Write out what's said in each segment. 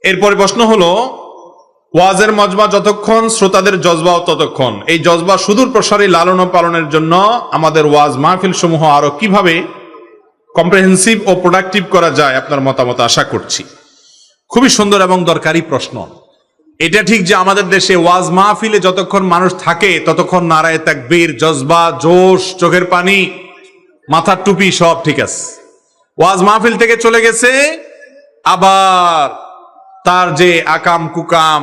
এরপরে প্রশ্ন হলো, ওয়াজের মজমা যতক্ষণ শ্রোতাদের জজবাও ততক্ষণ, এই জজবা সুদূর প্রসারী লালন ও পালনের জন্য আমাদের ওয়াজ মাহফিল সমূহ আরো কিভাবে কম্প্রিহেন্সিভ ও প্রোডাক্টিভ করা যায়, আপনার মতামত আশা করছি। খুবই সুন্দর এবং দরকারি প্রশ্ন। এটা ঠিক যে আমাদের দেশে ওয়াজ মাহফিলে যতক্ষণ মানুষ থাকে ততক্ষণ নারায়ে তাকবীর, জজবা, জোশ, চোখের পানি, মাথার টুপি সব ঠিক আছে। ওয়াজ মাহফিল থেকে চলে গেছে, আবার তার যে আকাম কুকাম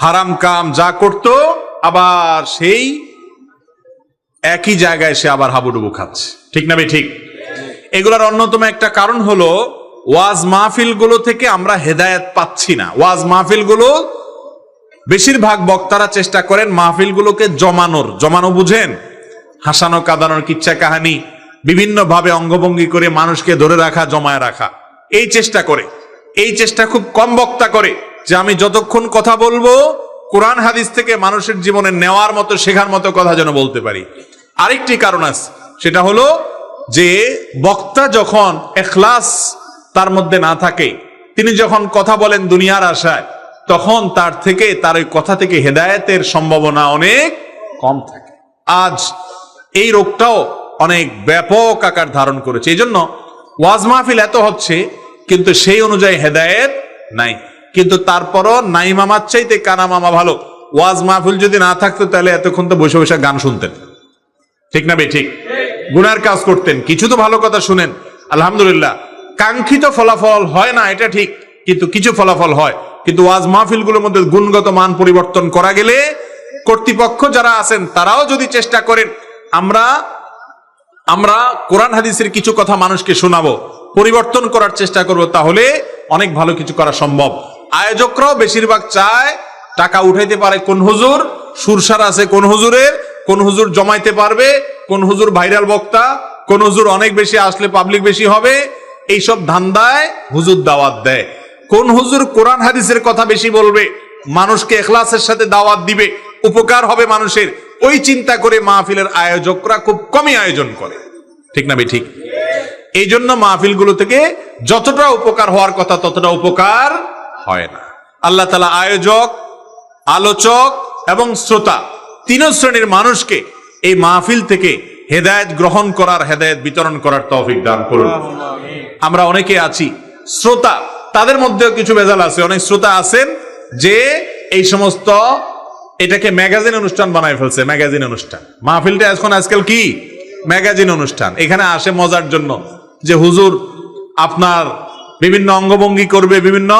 হারাম কাম যা করত, আবার সেই একই জায়গায় সে আবার হাবুডুবু খাচ্ছে। ঠিক না ভাই? ঠিক। এগুলোর অন্যতম একটা কারণ হলো ওয়াজ মাহফিল গুলো থেকে আমরা হেদায়েত পাচ্ছি না। ওয়াজ মাহফিল গুলো বেশিরভাগ বক্তারা চেষ্টা করেন মাহফিল গুলোকে জমানো বুঝেন, হাসানো কাঁদানোর কিচ্ছা কাহানি বিভিন্ন ভাবে অঙ্গভঙ্গি করে মানুষকে ধরে রাখা, জমায় রাখা, এই চেষ্টা করে। এই চেষ্টা খুব কম বক্তা করে যে আমি যতক্ষণ কথা বলবো কোরআন হাদিস থেকে মানুষের জীবনে নেওয়ার মতো, শেখার মতো কথা যেন বলতে পারি। আরেকটি কারণ আছে, সেটা হলো যে বক্তা যখন ইখলাস তার মধ্যে না থাকে, তিনি যখন কথা বলেন দুনিয়ার আশায়, তখন তার ওই কথা থেকে হেদায়েতের সম্ভাবনা অনেক কম থাকে। আজ এই রোগটাও অনেক ব্যাপক আকার ধারণ করেছে। এই জন্য ওয়াজ মাহফিল এত হচ্ছে, কিন্তু সেই অনুযায়ী হেদায়েত নাই। কিন্তু তারপরও নাই মামার চাইতে কানা মামা ভালো। ওয়াজ মাহফিল যদি না থাকতো তাহলে এতক্ষণ তো বসে বসে গান শুনতেন। ঠিক না ভাই? ঠিক। গুনার কাজ করতেন, কিছু তো ভালো কথা শুনেন, আলহামদুলিল্লাহ। কাঙ্ক্ষিত ফলাফল হয় না, এটা ঠিক, কিন্তু কিছু ফলাফল হয়। কিন্তু ওয়াজ মাহফিল গুলোর মধ্যে গুণগত মান পরিবর্তন করা গেলে কর্তৃপক্ষ যারা আছেন তারাও যদি চেষ্টা করেন, আমরা কোরআন হাদিসের কিছু কথা মানুষকে শোনাবো, পরিবর্তন করার চেষ্টা করব, তাহলে অনেক ভালো কিছু করা সম্ভব। আয়োজকরাও বেশিরভাগ চায় টাকা উঠাইতে পারে কোন হুজুর, সুরসার আছে কোন হুজুরের, কোন হুজুর জমাইতে পারবে, কোন হুজুর ভাইরাল বক্তা, কোন হুজুর অনেক বেশি আসলে পাবলিক বেশি হবে, এইসব ধান্দায় হুজুর দাওয়াত দেয়। কোন হুজুর কোরআন হাদিসের কথা বেশি বলবে, মানুষকে ইখলাসের সাথে দাওয়াত দিবে, উপকার হবে মানুষের, ওই চিন্তা করে মাহফিলের আয়োজকরা খুব কমই আয়োজন করে। ঠিক না ভাই? ঠিক। এই জন্য মাহফিল গুলো থেকে যতটা উপকার হওয়ার কথা ততটা উপকার হয় না। আল্লাহ তাআলা আয়োজক, আলোচক এবং শ্রোতা তিন শ্রেণীর মানুষকে এই মাহফিল থেকে হেদায়েত গ্রহণ করার, হেদায়েত বিতরণ করার তৌফিক দান করুন। আমরা অনেকে আছি শ্রোতা, তাদের মধ্যেও কিছু ভেজাল আছে। অনেক শ্রোতা আছেন যে এই সমস্ত এটাকে ম্যাগাজিন অনুষ্ঠান বানায় ফেলছে। ম্যাগাজিন অনুষ্ঠান, মাহফিলটা আজকাল কি ম্যাগাজিন অনুষ্ঠান। এখানে আসে মজার জন্য যে হুজুর আপনার বিভিন্ন অঙ্গভঙ্গি করবে, বিভিন্ন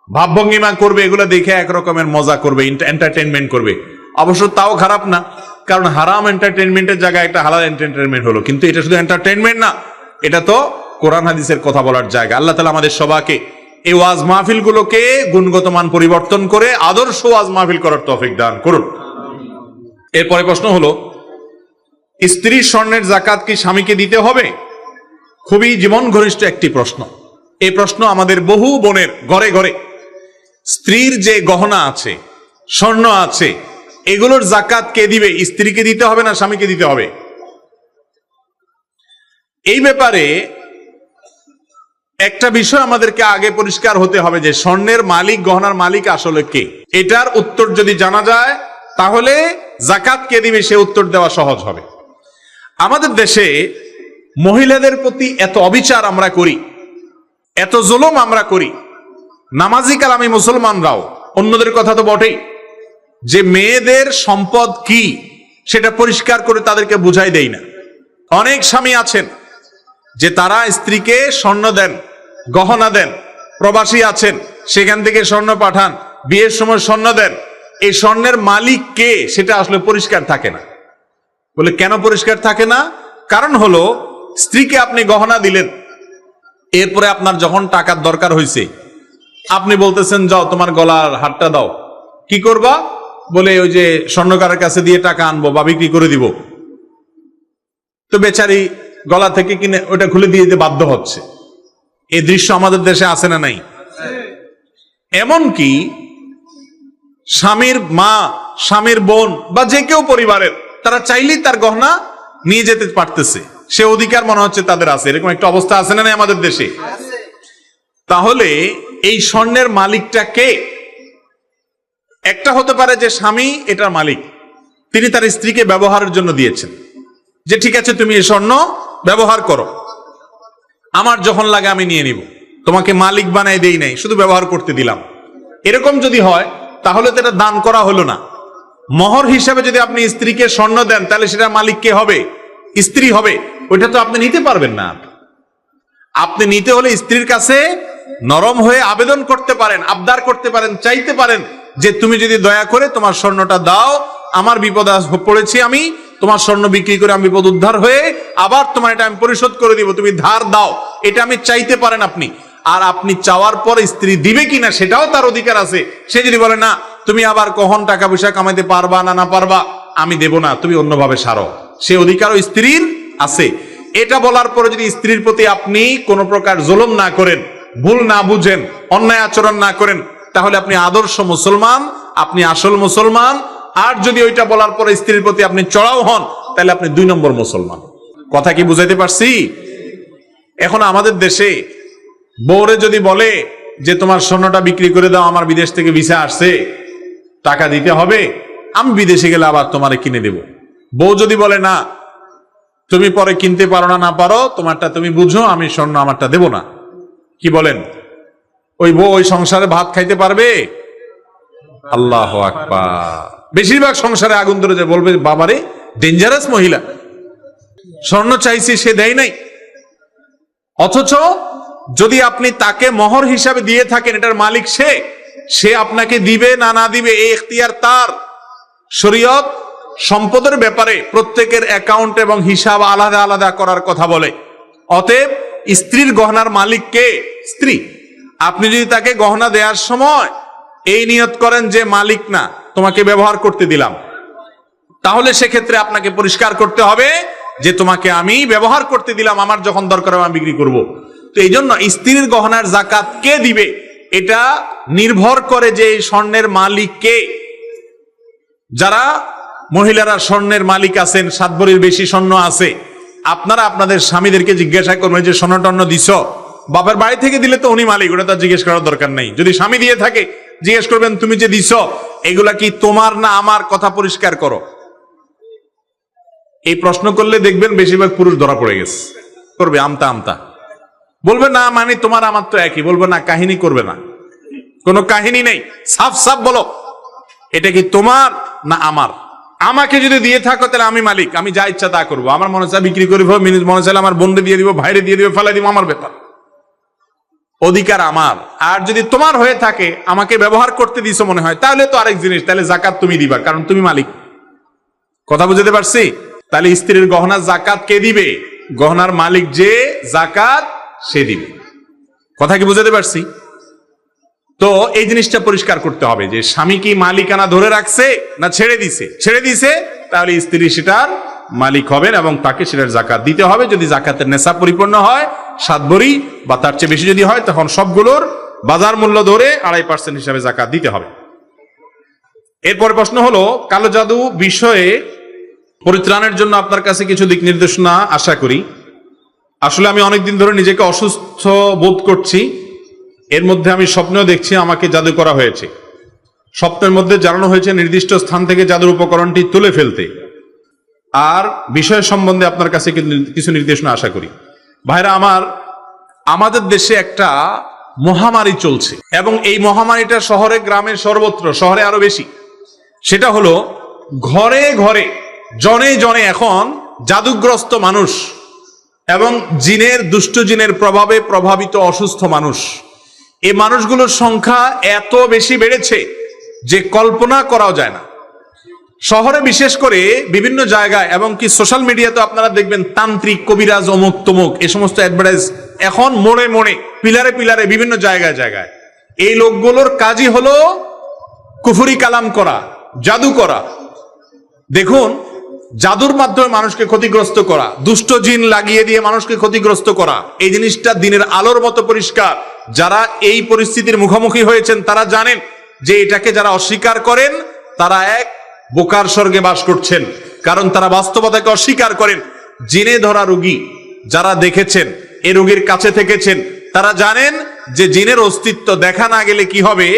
ভাবভঙ্গিমা করবে, এগুলো দেখে একরকমের মজা করবে, এন্টারটেনমেন্ট করবে। অবশ্য তাও খারাপ না, কারণ হারাম এন্টারটেনমেন্টের জায়গায় একটা হালাল এন্টারটেনমেন্ট হলো। কিন্তু এটা শুধু এন্টারটেনমেন্ট না, এটা তো কোরআন হাদিসের কথা বলার জায়গা। আল্লাহ তাআলা আমাদের সবাইকে এই ওয়াজ মাহফিল গুলোকে গুণগত মান পরিবর্তন করে আদর্শ ওয়াজ মাহফিল করার তৌফিক দান করুন। এরপরে প্রশ্ন হলো, স্ত্রীর স্বর্ণের যাকাত কি স্বামীকে দিতে হবে? খুবই জীবন ঘনিষ্ঠ একটি প্রশ্ন। এই প্রশ্ন আমাদের বহু বোনের ঘরে ঘরে। স্ত্রীর যে গহনা আছে, স্বর্ণ আছে, এগুলোর যাকাত কে দিবে? স্ত্রীকে দিতে হবে না স্বামীকে দিতে হবে? এই ব্যাপারে একটা বিষয় আমাদেরকে আগে পরিষ্কার হতে হবে যে স্বর্ণের মালিক, গহনার মালিক আসলে কে। এটার উত্তর যদি জানা যায় তাহলে যাকাত কে দিবে সে উত্তর দেওয়া সহজ হবে। আমাদের দেশে মহিলাদের প্রতি এত অবিচার আমরা করি, এত জুলুম আমরা করি, নামাজি কালামি মুসলমানরাও, অন্যদের কথা তো বটেই, যে মেয়েদের সম্পদ কি সেটা পরিষ্কার করে তাদেরকে বুঝাই দেই না। অনেক স্বামী আছেন যে তারা স্ত্রীকে স্বর্ণ দেন, গহনা দেন, প্রবাসী আছেন সেখান থেকে স্বর্ণ পাঠান, বিয়ের সময় স্বর্ণ দেন। এই স্বর্ণের মালিক কে সেটা আসলে পরিষ্কার থাকে না। বলে কেন পরিষ্কার থাকে না? কারণ হলো স্ত্রীকে আপনি গহনা দিলেন, এরপরে আপনার যখন টাকার দরকার হয়েছে আপনি বলতেছেন যাও তোমার গলার হারটা দাও। কি করবা? বলে ওই যে স্বর্ণকারের কাছে দিয়ে টাকা আনবো বা বিক্রি করে দিব। তো বেচারি গলা থেকে কিনে ওটা খুলে দিয়ে দিতে বাধ্য হচ্ছে। এই দৃশ্য আমাদের দেশে আছে না নাই? এমনকি স্বামীর মা, স্বামীর বোন বা যে কেউ পরিবারের, তারা চাইলেই তার গহনা নিয়ে যেতে পারতেছে, সে অধিকার মনে হচ্ছে তাদের আছে। এরকম একটা অবস্থা আছে না নাই আমাদের দেশে? তাহলে এই স্বর্ণের মালিকটা কে? একটা হতে পারে যে স্বামী এটার মালিক, তিনি তার স্ত্রীকে ব্যবহারের জন্য দিয়েছেন, যে ঠিক আছে তুমি এই স্বর্ণ ব্যবহার করো, আমার যখন লাগে আমি নিয়ে নিব, তোমাকে মালিক বানাই দেই নাই, শুধু ব্যবহার করতে দিলাম। এরকম যদি হয় তাহলে তো এটা দান করা হলো না। মোহর হিসাবে যদি আপনি স্ত্রীকে স্বর্ণ দেন তাহলে সেটা মালিক কে হবে? স্ত্রী হবে। ওইটা তো আপনি নিতে পারবেন না। আপনি নিতে হলে স্ত্রীর কাছে নরম হয়ে আবেদন করতে পারেন, আবদার করতে পারেন, চাইতে পারেন যে তুমি যদি দয়া করে তোমার স্বর্ণটা দাও, আমার বিপদে পড়েছি, আমি তোমার স্বর্ণ বিক্রি করে আমি বিপদ উদ্ধার হয়ে আবার তোমার এটা আমি পরিশোধ করে দিব, তুমি ধার দাও, এটা আমি চাইতে পারেন আপনি। আর আপনি চাওয়ার পর স্ত্রী দিবে কিনা সেটাও তার অধিকার আছে। সে যদি বলে না তুমি আবার কখন টাকা পয়সা কামাইতে পারবা না পারবা, আমি দেব না, তুমি অন্যভাবে সারো, সে অধিকারও স্ত্রীর আছে। এটা বলার পরে যদি স্ত্রীর প্রতি আপনি কোনো প্রকার জুলুম না করেন, ভুল না বুঝেন, অন্যায় আচরণ না করেন, তাহলে আপনি আদর্শ মুসলমান, আপনি আসল মুসলমান। আর যদি ওইটা বলার পরে স্ত্রীর প্রতি আপনি চড়াও হন, তাহলে আপনি 2 নম্বর মুসলমান। কথা কি বুঝাইতে পারছি? এখন আমাদের দেশে বউরে যদি বলে যে তোমার স্বর্ণটা বিক্রি করে দাও, আমার বিদেশ থেকে ভিসা আসছে, টাকা দিতে হবে, আমি বিদেশে গেলে আবার তোমারে কিনে দেব। বউ যদি বলে না তুমি পরে কিনতে পারো না পারো, তোমারটা তুমি বুঝো, আমি স্বর্ণ আমারটা দেব না, কি বলেন? ওই বউ ওই সংসারে ভাত খাইতে পারবে? আল্লাহু আকবার। বেশিরভাগ সংসারে আগুন ধরে যায়, বলবে বাবারে ডেঞ্জারাস মহিলা, স্বর্ণ চাইছি সে দেয় নাই। অথচ যদি আপনি তাকে মোহর হিসাবে দিয়ে থাকেন, এটার মালিক সে আপনাকে দিবে না দিবে এই এখতিয়ার তার। শরীয়ত সম্পদের ব্যাপারে প্রত্যেকের অ্যাকাউন্ট এবং হিসাব আলাদা আলাদা করার কথা বলে। অতএব স্ত্রীর গহনার মালিক কে? স্ত্রী। আপনি যদি তাকে গহনা দেওয়ার সময় এই নিয়ত করেন যে মালিক না, তোমাকে ব্যবহার করতে দিলাম, তাহলে সেক্ষেত্রে আপনাকে পরিষ্কার করতে হবে যে তোমাকে আমি ব্যবহার করতে দিলাম, আমার যখন দরকার আমি বিক্রি করব। তো এই জন্য স্ত্রীর গহনার জাকাত কে দিবে এটা নির্ভর করে যে স্বর্ণের মালিক কে। যারা মহিলারা স্বর্ণের মালিক আছেন, 7 ভরির বেশি স্বর্ণ আছে, আপনারা আপনাদের স্বামীদেরকে জিজ্ঞাসা করবেন যে স্বর্ণ টর্ণ দিছ, বাবার বাড়ি থেকে দিলে তো উনি মালিক, ওটা তো জিজ্ঞেস করার দরকার নেই। যদি স্বামী দিয়ে থাকে জিজ্ঞেস করবেন তুমি যে দিছ এগুলা কি তোমার না আমার, কথা পরিষ্কার করো। এই প্রশ্ন করলে দেখবেন বেশিরভাগ পুরুষ ধরা পড়ে গেছে, করবে আমতা আমতা, বলবে না মানে তোমার আমার তো একই, বলবে না কাহিনী করবে না, কোনো কাহিনী নেই, সাফ সাফ বলো এটা কি তোমার না আমার। আমাকে যদি দিয়ে থাকো তাহলে আমি মালিক, আমি যা ইচ্ছা তা করবো, আমার মনে চায় বিক্রি করে মনে চাইলে আমার বোনকে দিয়ে দিব, ভাইরে দিয়ে দিব, ফেলাই দিব, আমার ব্যাপার, অধিকার আমার। আর যদি তোমার হয়ে থাকে, আমাকে ব্যবহার করতে দিছো মনে হয়, তাহলে তো আরেক জিনিস, তাহলে জাকাত তুমি দিবা, কারণ তুমি মালিক। কথা বুঝতে পারছি? তাহলে স্ত্রীর গহনার জাকাত কে দিবে? গহনার মালিক যে, জাকাত সে দিবে। কথা কি বুঝতে পারছি? তো এই জিনিসটা পরিষ্কার করতে হবে যে স্বামী কি মালিকানা ধরে রাখছে না ছেড়ে দিছে। ছেড়ে দিছে তাহলে স্ত্রী সেটার মালিক হবেন এবং তাকে সেটার জাকাত দিতে হবে। যদি জাকাতের নেশা পরিপূর্ণ হয় 7 ভরি বা তার চেয়ে বেশি যদি হয়, তখন সবগুলোর বাজার মূল্য ধরে 2.5% হিসাবে জাকাত দিতে হবে। এরপর প্রশ্ন হলো, কালো জাদু বিষয়ে পরিত্রাণের জন্য আপনার কাছে কিছু দিক নির্দেশনা আশা করি। আসলে আমি অনেকদিন ধরে নিজেকে অসুস্থ বোধ করছি। এর মধ্যে আমি স্বপ্নেও দেখছি আমাকে জাদু করা হয়েছে। স্বপ্নের মধ্যে জানানো হয়েছে নির্দিষ্ট স্থান থেকে জাদুর উপকরণটি তুলে ফেলতে। আর বিষয় সম্বন্ধে আপনার কাছে কিছু নির্দেশনা আশা করি। ভাইরা আমার, আমাদের দেশে একটা মহামারী চলছে এবং এই মহামারীটা শহরে গ্রামে সর্বত্র, শহরে আরো বেশি। সেটা হলো ঘরে ঘরে, জনে জনে এখন জাদুগ্রস্ত মানুষ এবং জিনের, দুষ্ট জিনের প্রভাবে প্রভাবিত অসুস্থ মানুষ। এই মানুষগুলোর সংখ্যা এত বেশি বেড়েছে যে কল্পনা করাও যায় না। শহরে বিশেষ করে বিভিন্ন জায়গায় এবং কি সোশ্যাল মিডিয়াতে আপনারা দেখবেন তান্ত্রিক, কবিরাজ, অমুক তমুক এই সমস্ত অ্যাডভার্টাইজ এখন মোড়ে মোড়ে, পিলারে পিলারে, বিভিন্ন জায়গায় জায়গায়। এই লোকগুলোর কাজই হলো কুফরি কালাম করা, জাদু করা। দেখুন, জাদুর মাধ্যমে মানুষকে ক্ষতিগ্রস্ত করা, দুষ্ট জিন লাগিয়ে দিয়ে মানুষকে ক্ষতিগ্রস্ত করা, এই জিনিসটা দিনের আলোর মতো পরিষ্কার। যারা এই পরিস্থিতির মুখোমুখি হয়েছেন তারা জানেন যে এটাকে যারা অস্বীকার করেন তারা এক বোকার স্বর্গে বাস করছেন, কারণ তারা বাস্তবতাকে অস্বীকার করেন। জিনে ধরা রোগী যারা দেখেছেন, এই রোগীর কাছে থেকেছেন, তারা জানেন যে জিনের অস্তিত্ব দেখা না গেলে কি হবে,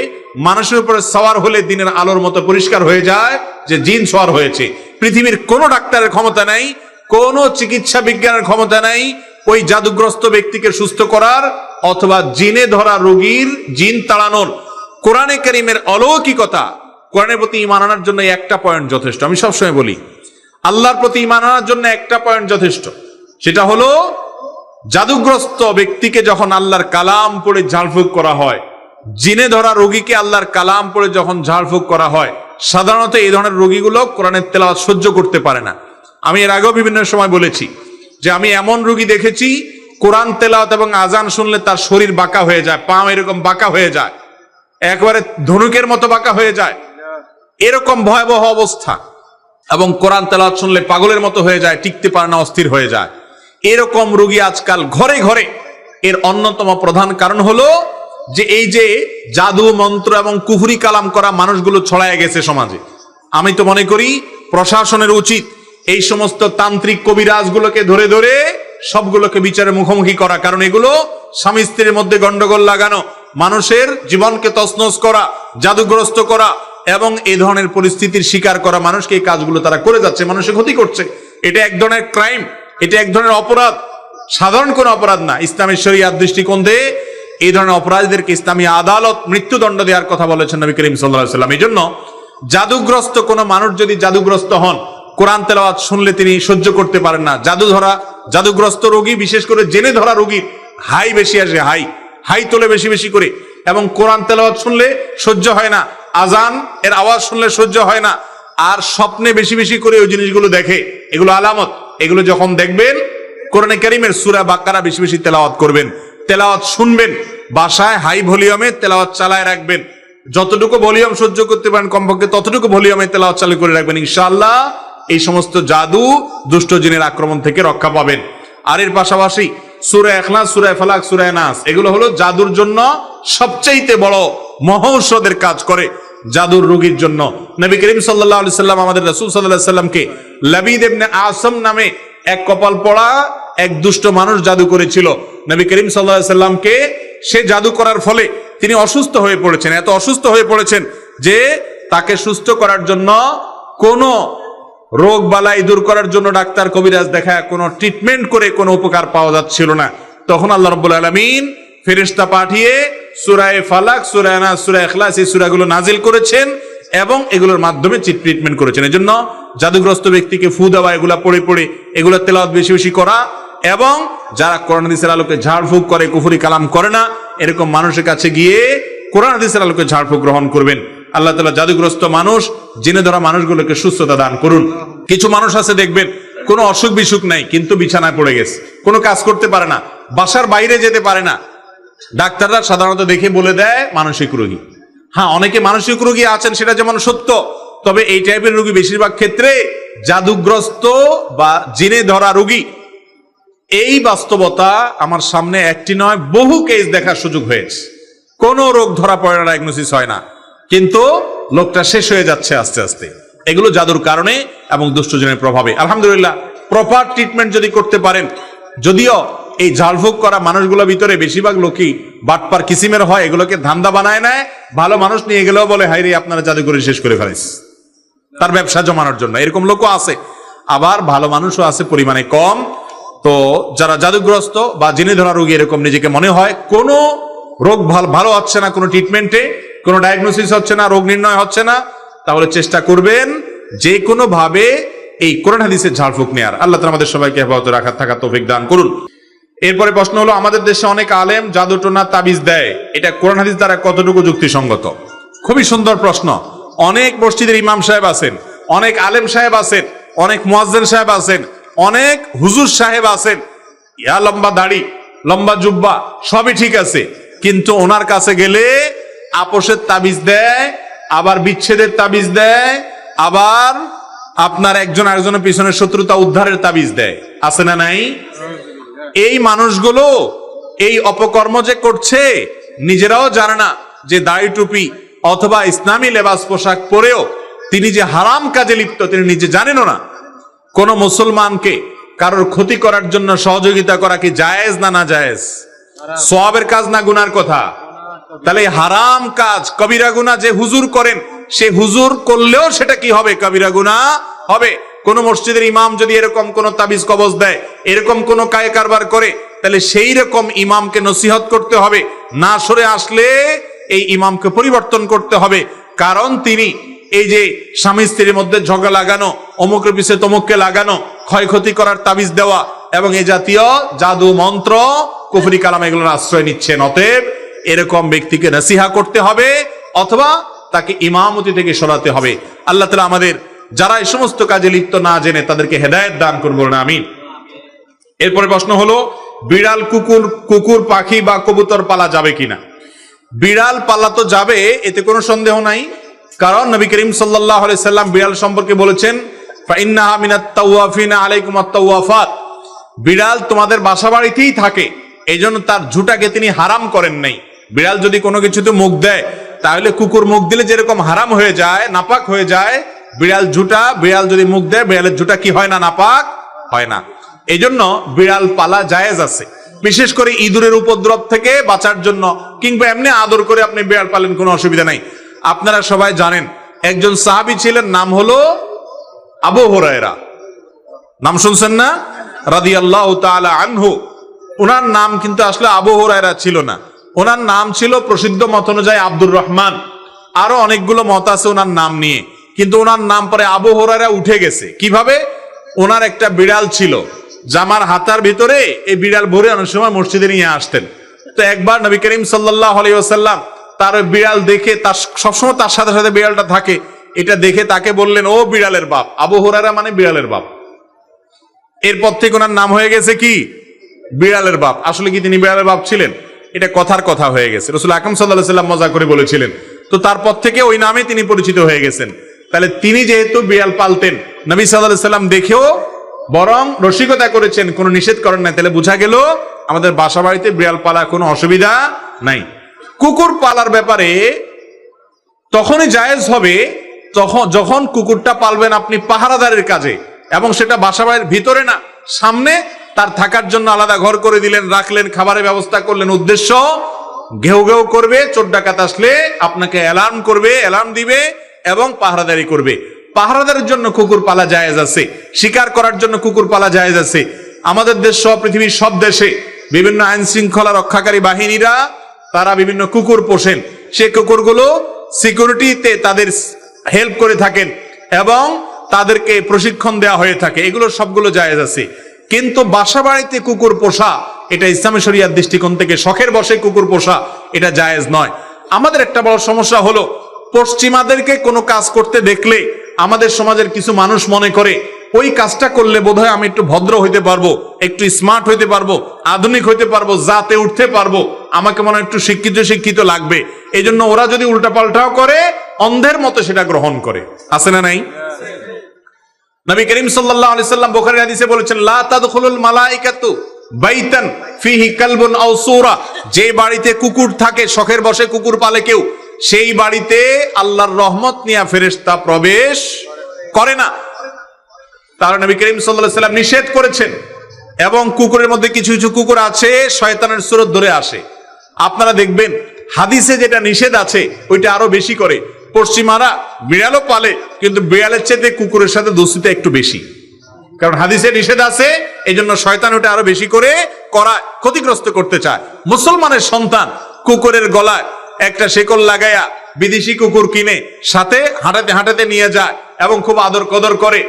মানুষের উপরে সওয়ার হলে দিনের আলোর মতো পরিষ্কার হয়ে যায় যে জিন সওয়ার হয়েছে। পৃথিবীর কোনো ডাক্তারের ক্ষমতা নাই, কোনো চিকিৎসা বিজ্ঞানের ক্ষমতা নাই ওই জাদুগ্রস্ত ব্যক্তিকে সুস্থ করার অথবা জিনে ধরা রোগীর জিন তাড়ানোর। কোরআনে কারীমের অলৌকিকতা, কোরআনের প্রতি ঈমান আনার জন্য একটা পয়েন্ট যথেষ্ট। আমি সবসময় বলি আল্লাহর প্রতি ঈমান আনার জন্য একটা পয়েন্ট যথেষ্ট, সেটা হলো জাদুগ্রস্ত ব্যক্তিকে যখন আল্লাহর কালাম পড়ে ঝাড়ফুঁক করা হয়, জিনে ধরা রোগীকে আল্লাহর কালাম পড়ে যখন ঝাড়ফুঁক করা হয়, সাধারণত এই ধরনের রোগীগুলো কোরআনের তেলাওয়াত সহ্য করতে পারে না। আমি এর আগেও বিভিন্ন সময় বলেছি যে আমি এমন রোগী দেখেছি কোরআন তেলাওয়াত এবং আজান শুনলে তার শরীর বাঁকা হয়ে যায়, পা এরকম বাঁকা হয়ে যায়, একবারে ধনুকের মতো বাঁকা হয়ে যায়, এরকম ভয়াবহ অবস্থা। এবং কোরআন তেলাওয়াত শুনলে পাগলের মতো হয়ে যায়, টিকতে পারে না, অস্থির হয়ে যায়। এরকম রোগী আজকাল ঘরে ঘরে। এর অন্যতম প্রধান কারণ হলো যে এই যে জাদু মন্ত্র এবং কুফরি কালাম করা মানুষগুলো ছড়ায় গেছে সমাজে। আমি তো মনে করি প্রশাসনের উচিত এই সমস্ত তান্ত্রিক কবিরাজগুলোকে ধরে ধরে সবগুলোকে বিচারের মুখোমুখি করা, কারণ এগুলো স্বামী স্ত্রীর মধ্যে গন্ডগোল লাগানো, মানুষের জীবনকে তছনছ করা, জাদুগ্রস্ত করা এবং এই ধরনের পরিস্থিতির শিকার করা মানুষকে এই কাজগুলো তারা করে যাচ্ছে, মানুষের ক্ষতি করছে। এটা এক ধরনের ক্রাইম, এটা এক ধরনের অপরাধ, সাধারণ কোনো অপরাধ না। ইসলামের শরিয়াত দৃষ্টিকোণ দিয়ে এই ধরনের অপরাধীদেরকে ইসলামী আদালত মৃত্যুদণ্ড দেওয়ার কথা বলেছেন নবী করিম সাল্লাল্লাহু আলাইহি ওয়াসাল্লাম। এই জন্য জাদুগ্রস্ত কোনো মানুষ যদি জাদুগ্রস্ত হন, কোরআন তেলাওয়াত শুনলে তিনি সহ্য করতে পারেন না, জাদুগ্রস্ত রোগী, বিশেষ করে জেনে ধরা রোগীর হাই বেশি আসে, হাই তোলে বেশি বেশি করে, এবং কোরআন তেলাওয়াত শুনলে সহ্য হয় না, আজান এর আওয়াজ শুনলে সহ্য হয় না, আর স্বপ্নে বেশি বেশি করে ওই জিনিসগুলো দেখে। এগুলো আলামত। এগুলো যখন দেখবেন কোরআনে কারীমের সূরা বাকারা বেশি বেশি তেলাওয়াত করবেন, তেলাওয়াত শুনবেন, বাসায় হাই ভলিউমে তেলাওয়াত চালায় রাখবেন, যতটুকু ভলিউম সহ্য করতে পারেন কমপক্ষে ততটুকু ভলিউমে তেলাওয়াত চালু করে রাখবেন। ইনশাআল্লাহ এই সমস্ত জাদু দুষ্ট জিনের আক্রমণ থেকে রক্ষা পাবেন। আর এর পাশাপাশি সূরা ইখলাস, সূরা ফালাক, সূরা নাস, এগুলো হলো জাদুর জন্য সবচেয়ে বড় মহৌষধের কাজ করে জাদুর রোগীর জন্য। নবী করিম সাল্লাল্লাহু আলাইহি সাল্লাম আমাদের রাসূল সাল্লাল্লাহু আলাইহি সাল্লামকে লাবিদ ইবনে আসম নামে এক কপাল পড়া এক দুষ্ট মানুষ জাদু করেছিল। নবী করিম সাল্লাল্লাহু আলাইহি সাল্লামকে সে জাদু করার ফলে তিনি অসুস্থ হয়ে পড়েছেন, এত অসুস্থ হয়ে পড়েছেন যে তাকে সুস্থ করার জন্য কোনো রোগ বালাই দূর করার জন্য ডাক্তার কবিরাজ দেখায় কোনো ট্রিটমেন্ট করে কোনো উপকার পাওয়া যাচ্ছিল না। তখন আল্লাহ রাব্বুল আলামিন ফেরেশতা পাঠিয়ে সূরা ফালাক, সূরা নাস, সূরা ইখলাস এই সূরাগুলো নাজিল করেছেন এবং এগুলোর মাধ্যমে ট্রিটমেন্ট করেছেন। এজন্য জাদুগ্রস্ত ব্যক্তিকে ফু দেওয়া, এগুলা পড়ে পড়ে এগুলো তেলাওয়াত বেশি বেশি করা, এবং যারা কোরআন হাদিসের আলোকে ঝাড়ফুঁক করে, কুফরি কালাম করে না, এরকম মানুষের কাছে গিয়ে কোরআন হাদিসের আলোকে ঝাড়ফুঁক গ্রহণ করবেন। আল্লাহ তাআলা জাদুগ্রস্ত মানুষ, জিনে ধরা মানুষগুলোকে সুস্থতা দান করুন। কিছু মানুষ আছে দেখবেন কোনো অসুখ বিসুখ নাই কিন্তু বিছানায় পড়ে গেছে, কোনো কাজ করতে পারে না, বাসার বাইরে যেতে পারে না, ডাক্তাররা সাধারণত দেখে বলে দেয় মানসিক রোগী। হ্যাঁ, অনেকে মানসিক রোগী আছেন সেটা যেমন সত্য, তবে এই টাইপের রোগী বেশিরভাগ ক্ষেত্রে জাদুগ্রস্ত বা জিনে ধরা রোগী। এই বাস্তবতা আমার সামনে একটি নয় বহু কেস দেখার সুযোগ হয়েছে। কোনো রোগ ধরা পড়ে না, ডায়াগনোসিস হয় না, কিন্তু লোকটা শেষ হয়ে যাচ্ছে আস্তে আস্তে। এগুলো জাদুর কারণে এবং দুষ্টজনের প্রভাবে। আলহামদুলিল্লাহ প্রপার ট্রিটমেন্ট যদি করতে পারেন, যদিও এই ঝাড়ফুঁক করা মানুষগুলোর ভিতরে বেশিরভাগ লোকই বাটপার কিসিমের হয়, এগুলোকে ধান্দা বানায় নেয়, ভালো মানুষ নিয়ে গেলেও বলে হাই রে আপনারা জাদু করে শেষ করে ফেলেছে তার ব্যবসা জমানোর জন্য। এরকম লোকও আছে, আবার ভালো মানুষও আছে পরিমাণে কম। তো যারা জাদুগ্রস্ত বা জিনে ধরা রোগী এরকম নিজেকে মনে হয় কোনো রোগ ভালো হচ্ছে না, কোনো ট্রিটমেন্টে কোনো ডায়াগনোসিস হচ্ছে না, রোগ নির্ণয় হচ্ছে না, তাহলে চেষ্টা করবেন যে কোনো ভাবে এই কোরআন হাদিসের ঝাড়ফুঁক নেয়ার। আল্লাহ তাআলা আমাদের সবাইকে হেফাজত রাখার থাকার তৌফিক দান করুন। এরপরে প্রশ্ন হলো, আমাদের দেশে অনেক আলেম জাদু টোনা তাবিজ দেয়, এটা কোরআন হাদিস দ্বারা কতটুকু যুক্তিসঙ্গত? খুবই সুন্দর প্রশ্ন। অনেক মসজিদের ইমাম সাহেব আছেন, অনেক আলেম সাহেব আছেন, অনেক মুয়াজ্জিন সাহেব আছেন, অনেক হুজুর সাহেব আছেন, ইয়া লম্বা দাড়ি, লম্বা জুব্বা, সবই ঠিক আছে, কিন্তু ওনার কাছে গেলে আপোষের তাবিজ দেয়, আবার বিচ্ছেদের তাবিজ দেয়, আবার আপনার একজন আরেকজনের পিছনে শত্রুতা উদ্ধারের তাবিজ দেয়। আছে না নাই? এই মানুষগুলো এই অপকর্ম যে করছে নিজেরাও জানে না যে দাড়ি টুপি অথবা ইসলামী লেবাস পোশাক পরেও তিনি যে হারাম কাজে লিপ্ত তিনি নিজে জানেনও না। কোন মুসলমানকে কারোর ক্ষতি করার জন্য সহযোগিতা করা কি জায়েজ না না জায়েজ? সওয়াবের কাজ না গুনার কথা? তাহলে হারাম কাজ কবিরা গুনাহ যে হুজুর করেন, সে হুজুর করলেও সেটা কি হবে? কবিরা গুনাহ হবে। কোন মসজিদের ইমাম যদি এরকম কোন তাবিজ কবজ দেয়, এরকম কোন কায়ে কারবার করে, তাহলে সেই রকম ইমামকে নসিহত করতে হবে। না সরে আসলে এই ইমামকে পরিবর্তন করতে হবে। কারণ তিনি এই যে স্বামী স্ত্রীর মধ্যে ঝগড়া লাগানো, অমুকের পিছিয়ে তমুককে লাগানো, ক্ষয়ক্ষতি করার তাবিজ দেওয়া এবং এই জাতীয় জাদু মন্ত্র কুফরি কালাম এগুলোর আশ্রয় নিচ্ছেন। অতএব এরকম ব্যক্তিকে নসিহা করতে হবে অথবা তাকে ইমামতি থেকে সরাতে হবে। আল্লাহ তাআলা আমাদের যারা এই সমস্ত কাজে লিপ্ত না জেনে তাদেরকে হেদায়েত দান করুন, আমিন। এরপরে প্রশ্ন হলো, বিড়াল, কুকুর, পাখি বা কবুতর পালা যাবে কিনা? বিড়াল পালা তো যাবে, এতে কোনো সন্দেহ নাই। কারণ নবী করিম সাল্লাল্লাহু আলাইহি সাল্লাম বিড়াল সম্পর্কে বলেছেন, ফাইন্নাহা মিনাত তাওয়াফিনা আলাইকুমাত তাওয়াফাত। বিড়াল তোমাদের বাসা বাড়িতেই থাকে, এইজন্য তার ঝুঁটাকে তিনি হারাম করেন নাই। বিড়াল যদি কোনো কিছুতে মুখ দেয়, তাহলে কুকুর মুখ দিলে যেরকম হারাম হয়ে যায়, নাপাক হয়ে যায়, বিড়াল যদি মুখ দেয়, বিড়ালের ঝুঁটা কি হয় না? নাপাক হয় না। এই জন্য বিড়াল পালা জায়েজ আছে, বিশেষ করে ইঁদুরের উপদ্রব থেকে বাঁচার জন্য, কিংবা এমনি আদর করে আপনি বিড়াল পালেন, কোনো অসুবিধা নাই। আপনারা সবাই জানেন একজন সাহাবী ছিলেন, নাম হলো আবু হুরায়রা। নাম শুনছেন না? রাদিয়াল্লাহু তাআলা আনহু। ওনার নাম কিন্তু আসলে আবু হুরায়রা ছিল না, ওনার নাম ছিল প্রসিদ্ধ মত অনুযায়ী আব্দুর রহমান। আরো অনেকগুলো মত আছে ওনার নাম নিয়ে, কিন্তু ওনার নাম পরে আবু হুরায়রা উঠে গেছে। কিভাবে? ওনার একটা বিড়াল ছিল, জামার হাতার ভিতরে এই বিড়াল ভরে অনেক সময় মসজিদে নিয়ে আসতেন। তো একবার নবী করিম সাল্লাল্লাহু আলাইহি ওয়াসাল্লাম তার বিড়াল দেখে, তার সবসময় তার সাথে সাথে বিড়ালটা থাকে, এটা দেখে তাকে বললেন, ও বিড়ালের বাপ। আবু হুরায়রা মানে বিড়ালের বাপ। এরপর থেকে ওনার নাম হয়ে গেছে কি? বিড়ালের বাপ। আসলে কি তিনি বিড়ালের বাপ ছিলেন? এটা কথার কথা হয়ে গেছে, রাসূল আকরাম সাল্লাল্লাহু আলাইহি ওয়াসাল্লাম মজা করে বলেছিলেন। তো তারপর থেকে ওই নামে তিনি পরিচিত হয়ে গেছেন। তাহলে তিনি যেহেতু বিড়াল পালতেন, নবী সাল্লাল্লাহু আলাইহি ওয়াসাল্লাম দেখেও বরং রসিকতা করেছেন, কোনো নিষেধ করেন না। তাহলে বোঝা গেল আমাদের বাসা বাড়িতে বিড়াল পালা কোনো অসুবিধা নাই। কুকুর পালার ব্যাপারে তখনই জায়েজ হবে যখন কুকুরটা পালবেন আপনি পাহারাদারের কাজে, এবং সেটা বাসা বাড়ির ভিতরে না, সামনে তার থাকার জন্য আলাদা ঘর করে দিলেন, রাখলেন, খাবারের ব্যবস্থা করলেন। উদ্দেশ্য ঘেউ ঘেউ করবে, চোর ডাকাত আসলে আপনাকে অ্যালার্ম দিবে এবং পাহারাদারি করবে। পাহারাদারের জন্য কুকুর পালা জায়েজ আছে, শিকার করার জন্য কুকুর পালা জায়েজ আছে। আমাদের দেশ সহ পৃথিবীর সব দেশে বিভিন্ন আইন শৃঙ্খলা রক্ষাকারী বাহিনীরা তারা বিভিন্ন কুকুর পোষেন। সেই কুকুরগুলো সিকিউরিটিতে তাদের হেল্প করে থাকেন এবং তাদেরকে প্রশিক্ষণ দেওয়া হয়ে থাকে। এগুলো সবগুলো জায়েজ আছে। কিন্তু বাসা বাড়িতে কুকুর পোষা, এটা ইসলামী শরিয়ার দৃষ্টিকোণ থেকে শখের বশে কুকুর পোষা, এটা জায়েজ নয়। আমাদের একটা বড় সমস্যা হলো, পশ্চিমাদেরকে কোনো কাজ করতে দেখলে আমাদের সমাজের কিছু মানুষ মনে করে ওই কাজটা করলে বোধহয় আমি একটু ভদ্র হইতে পারবো, একটু স্মার্ট হইতে পারবো, আধুনিক হইতে পারবো, জাতে উঠতে পারবো, আমাকে মনে হয় একটু শিক্ষিত লাগবে। এই জন্য ওরা যদি উল্টা পাল্টাও করে, অন্ধের মতো সেটা গ্রহণ করে। আছে না নাই? নবী করিম সাল্লাল্লাহু আলাইহি সাল্লাম বুখারীর হাদিসে বলেছেন, লা তাদখুলুল মালাইকাতু বাইতান ফিহি কালবুন আও সূরা। যে বাড়িতে কুকুর থাকে, শখের বশে কুকুর পালে কেউ, সেই বাড়িতে আল্লাহর রহমত নিয়ে ফেরেশতা প্রবেশ করে না। তার নবী করিম সাল্লাল্লাহু আলাইহি সাল্লাম নিষেধ করেছেন। এবং কুকুরের মধ্যে কিছু কিছু কুকুর আছে শয়তানের সুরত ধরে আসে। আপনারা দেখবেন হাদিসে যেটা নিষেধ আছে ওইটা আরো বেশি করে। পশ্চিমারা বিড়ালও পালে, কিন্তু বিড়ালের চেয়ে কুকুরের সাথে দোস্তিটা একটু বেশি, কারণ হাদিসে নিষেধ আছে। এই জন্য শয়তান ওটা আরো বেশি করে ক্ষতিগ্রস্ত করতে চায়। মুসলমানের সন্তান কুকুরের গলায় একটা শেকল লাগাইয়া বিদেশি কুকুর কিনে সাথে হাঁটাতে হাঁটাতে নিয়ে যায় এবং খুব আদর কদর করে,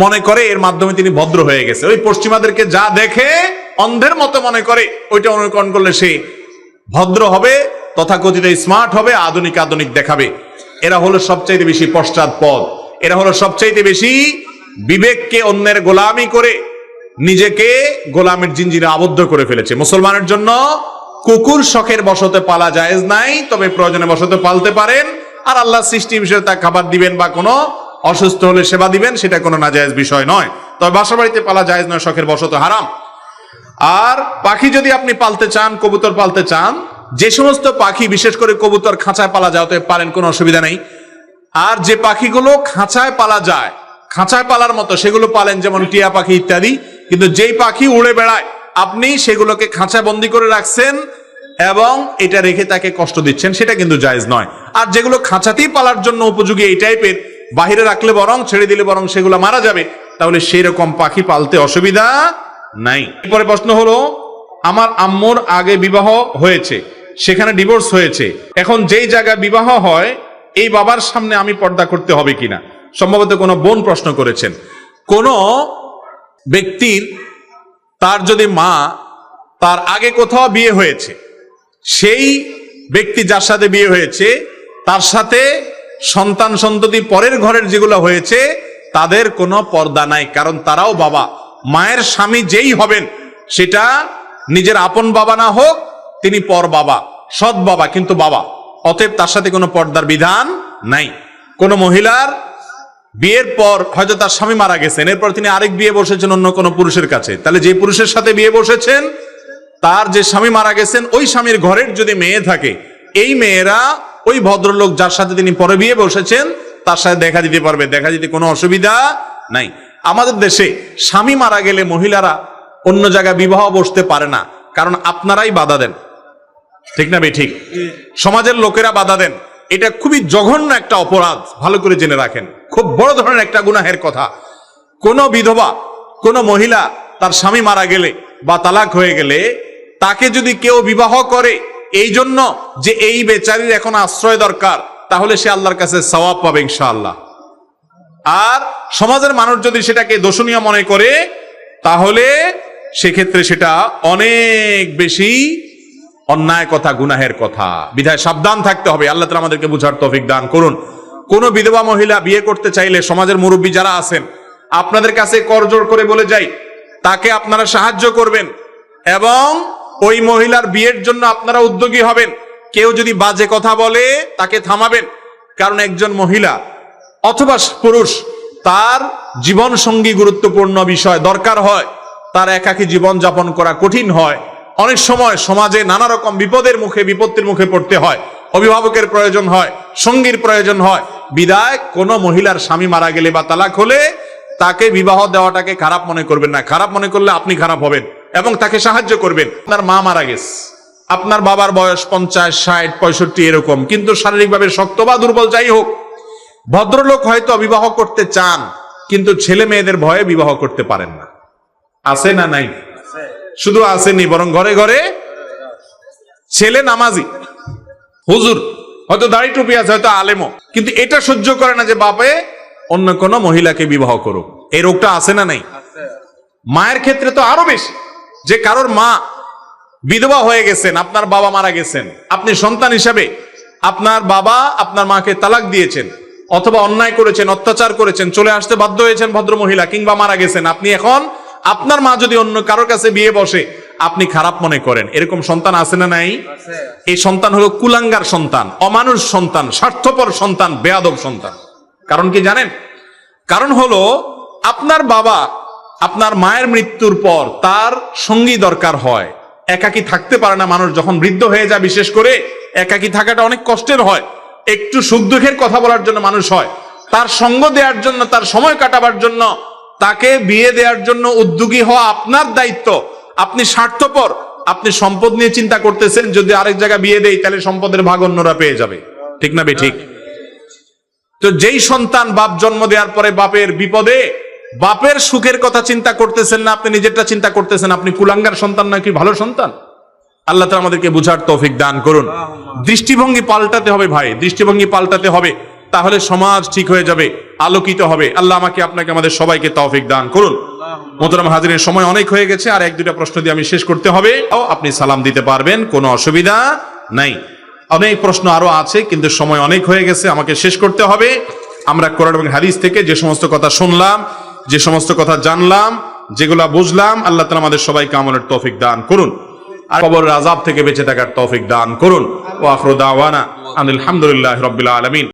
মনে করে এর মাধ্যমে তিনি ভদ্র হয়ে গেছে। ওই পশ্চিমাদেরকে যা দেখে অন্ধের মতো মনে করে, ওইটা অনুকরণ করলে সে ভদ্র হবে, তথাকথিত স্মার্ট হবে, আধুনিক দেখাবে। এরা হলো সবচাইতে বেশি পশ্চাৎপদ, এরা হলো সবচাইতে বেশি বিবেককে অন্যের গোলামি করে নিজেকে গোলামের জিঞ্জিরে আবদ্ধ করে ফেলেছে। মুসলমানের জন্য কুকুর শখের বশতে পালা জায়েজ নাই, তবে প্রয়োজনে বশতে পালতে পারেন। আর আল্লাহ সৃষ্টি বিষয়ে তা খাবার দিবেন বা কোনো অসুস্থ হলে সেবা দিবেন, সেটা কোনো নাজায়েজ বিষয় নয়। তবে বাসা বাড়িতে পালা জায়েজ নয়, শখের বশত হারাম। আর পাখি যদি আপনি পালতে চান, কবুতর পালতে চান, যে সমস্ত পাখি, বিশেষ করে কবুতর খাঁচায় পালা যায় তো পারেন, কোনো অসুবিধা নেই। আর যে পাখিগুলো খাঁচায় পালা যায়, খাঁচায় পালার মতো, সেগুলো পালেন, যেমন টিয়া পাখি ইত্যাদি। কিন্তু যেই পাখি উড়ে বেড়ায় আপনি সেগুলোকে খাঁচা বন্দি করে রাখছেন এবং এটা রেখে তাকে কষ্ট দিচ্ছেন, সেটা কিন্তু জায়েজ নয়। আর যেগুলো খাঁচাতেই পালার জন্য উপযোগী এই টাইপের, বাহিরে রাখলে বরং, ছেড়ে দিলে বরং সেগুলো মারা যাবে, তাহলে সেই রকম পাখি পালতে অসুবিধা নাই। এরপরে প্রশ্ন হলো, আমার আম্মুর আগে বিবাহ হয়েছে, সেখানে ডিভোর্স হয়েছে, এখন যেই জায়গায় বিবাহ হয় এই বাবার সামনে আমি পর্দা করতে হবে কিনা? সম্ভবত কোনো বোন প্রশ্ন করেছেন। কোন ব্যক্তির, তার যদি মা, তার আগে কোথাও বিয়ে হয়েছে, সেই ব্যক্তি যার সাথে বিয়ে হয়েছে তার সাথে সন্তান সন্ততি পরের ঘরের যেগুলো হয়েছে তাদের কোনো পর্দা নাই, কারণ তারাও বাবা। মায়ের স্বামী যেই হবেন, সেটা নিজের আপন বাবা না হোক, তিনি পর বাবা, সৎ বাবা কিন্তু বাবা, অতএব তার সাথে কোনো পর্দার বিধান নাই। কোন মহিলার বিয়ের পর হয়তো তার স্বামী মারা গেছেন, এরপর তিনি আরেক বিয়ে বসেছেন অন্য কোনো পুরুষের কাছে, তাহলে যে পুরুষের সাথে বিয়ে বসেছেন তার যে স্বামী মারা গেছেন ওই স্বামীর ঘরের যদি মেয়ে থাকে, এই মেয়েরা ওই ভদ্রলোক যার সাথে তিনি পরে বিয়ে বসেছেন তার সাথে দেখা দিতে পারবে, দেখা দিতে কোনো অসুবিধা নাই। আমাদের দেশে স্বামী মারা গেলে মহিলারা অন্য জায়গায় বিবাহ বসতে পারে না, কারণ আপনারাই বাধা দেন, ঠিক না? ঠিক, সমাজের লোকেরা বাধা দেন। এটা খুবই জঘন্য একটা অপরাধ, ভালো করে জেনে রাখেন, খুব বড় ধরনের একটা গুনাহের কথা। কোন বিধবা, কোন মহিলা তার স্বামী মারা গেলে বা তালাক হয়ে গেলে তাকে যদি কেউ বিবাহ করে এই জন্য যে এই বেচারির এখন আশ্রয় দরকার, তাহলে সে আল্লাহর কাছে সওয়াব পাবে ইনশাআল্লাহ। আর সমাজের মানুষ যদি সেটাকে দোষণীয় মনে করে, তাহলে সেক্ষেত্রে সেটা অনেক বেশি অন্যায় কথা, গুনাহের কথা। বিধায় সাবধান থাকতে হবে। আল্লাহ তাআলা আমাদেরকে বুঝার তৌফিক দান করুন। কোন বিধবা মহিলা বিয়ে করতে চাইলে সমাজের মুরব্বী যারা আছেন, আপনাদের কাছে করজোড় করে বলে যাই, তাকে আপনারা সাহায্য করবেন এবং ওই মহিলার বিয়ের জন্য আপনারা উদ্যোগী হবেন। কেউ যদি বাজে কথা বলে তাকে থামাবেন, কারণ একজন মহিলা অথবা পুরুষ, তার জীবন সঙ্গী গুরুত্বপূর্ণ বিষয়, দরকার হয়, তার একাকী জীবন যাপন করা কঠিন হয়, অনেক সময় সমাজে নানা রকম বিপদের মুখে, বিপত্তির মুখে পড়তে হয়, অভিভাবকের প্রয়োজন হয়, সঙ্গীর প্রয়োজন হয়। বিদায় কোন মহিলার স্বামী মারা গেলে বা তালাক হলে তাকে বিবাহ দেওয়াটাকে খারাপ মনে করবেন না। খারাপ মনে করলে আপনি খারাপ হবেন এবং তাকে সাহায্য করবেন। আপনার মা মারা গেছে, আপনার বাবার বয়স 50, 60, 65 এরকম, কিন্তু শারীরিকভাবে শক্ত বা দুর্বল যাই হোক, ভদ্রলোক হয়তো বিবাহ করতে চান, কিন্তু ছেলে মেয়েদের ভয়ে বিবাহ করতে পারেন না। আছে না নাই? শুধু আসেনি, বরং ঘরে ঘরে ছেলে নামাজি, হুজুর, হয়তো দাড়ি টুপি আছে, হয়তো আলেমও, কিন্তু এটা সহ্য করে না যে বাপে অন্য কোন মহিলাকে বিবাহ করুক। এই রোগটা আছে না নাই? মায়ের ক্ষেত্রে তো আরো বেশি, যে কারোর মা বিধবা হয়ে গেছেন, আপনার বাবা মারা গেছেন, আপনি সন্তান হিসাবে আপনার বাবা আপনার মাকে তালাক দিয়েছেন, অথবা অন্যায় করেছেন, অত্যাচার করেছেন, চলে আসতে বাধ্য হয়েছেন ভদ্র মহিলা, কিংবা মারা গেছেন, আপনি এখন আপনার মা যদি অন্য কারোর কাছে বিয়ে বসে আপনি খারাপ মনে করেন। এরকম সন্তান আছে না নাই? এই সন্তান হলো কুলাঙ্গার সন্তান, অমানুষ সন্তান, স্বার্থপর সন্তান, বেয়াদব সন্তান। কারণ কি জানেন? কারণ হলো আপনার বাবা আপনার মায়ের মৃত্যুর পর তার সঙ্গী দরকার হয়, একাকী থাকতে পারে না মানুষ, যখন বৃদ্ধ হয়ে যায় বিশেষ করে একাকী থাকাটা অনেক কষ্টের হয়। একটু সুখ দুঃখের কথা বলার জন্য মানুষ হয়, তার সঙ্গ দেওয়ার জন্য, তার সময় কাটাবার জন্য, তাকে বিয়ে দেওয়ার জন্য উদ্যোগী হওয়া আপনার দায়িত্ব। আপনি স্বার্থপর, আপনি সম্পদ নিয়ে চিন্তা করতেছেন, যদি আরেক জায়গায় বিয়ে দেই তাহলে সম্পদের ভাগ অন্যরা পেয়ে যাবে, ঠিক না ঠিক? তো যেই সন্তান বাপ জন্ম দেওয়ার পরে বাপের বিপদে, বাপের সুখের কথা চিন্তা করতেছেন না, আপনি নিজেরটা চিন্তা করতেছেন, আপনি কুলাঙ্গার সন্তান নাকি ভালো সন্তান? আল্লাহ তাআলা আমাদেরকে বুঝার তৌফিক দান করুন। দৃষ্টিভঙ্গি পাল্টাতে হবে ভাই, দৃষ্টিভঙ্গি পাল্টাতে হবে, তাহলে সমাজ ঠিক হয়ে যাবে, আলোকিত হবে। আল্লাহ আমাকে আপনাকে আমাদের সবাইকে তৌফিক দান করুন। মোহতারাম হাজিরিন, সময় অনেক হয়ে গেছে, আর 1-2টা প্রশ্ন দিয়ে আমি শেষ করতে হবে। আপনি সালাম দিতে পারবেন, কোনো অসুবিধা নাই। অনেক প্রশ্ন আরো আছে, কিন্তু সময় অনেক হয়ে গেছে, আমাকে শেষ করতে হবে। আমরা কোরআন এবং হাদিস থেকে যে সমস্ত কথা শুনলাম, যে সমস্ত কথা জানলাম, যেগুলা বুঝলাম, আল্লাহ তাআলা আমাদের সবাইকে আমলের তৌফিক দান করুন, আর কবরের আযাব থেকে বেঁচে থাকার তৌফিক দান করুন। ওয়া আখিরু দাওয়ানা আলহামদুলিল্লাহি রাব্বিল আলামিন।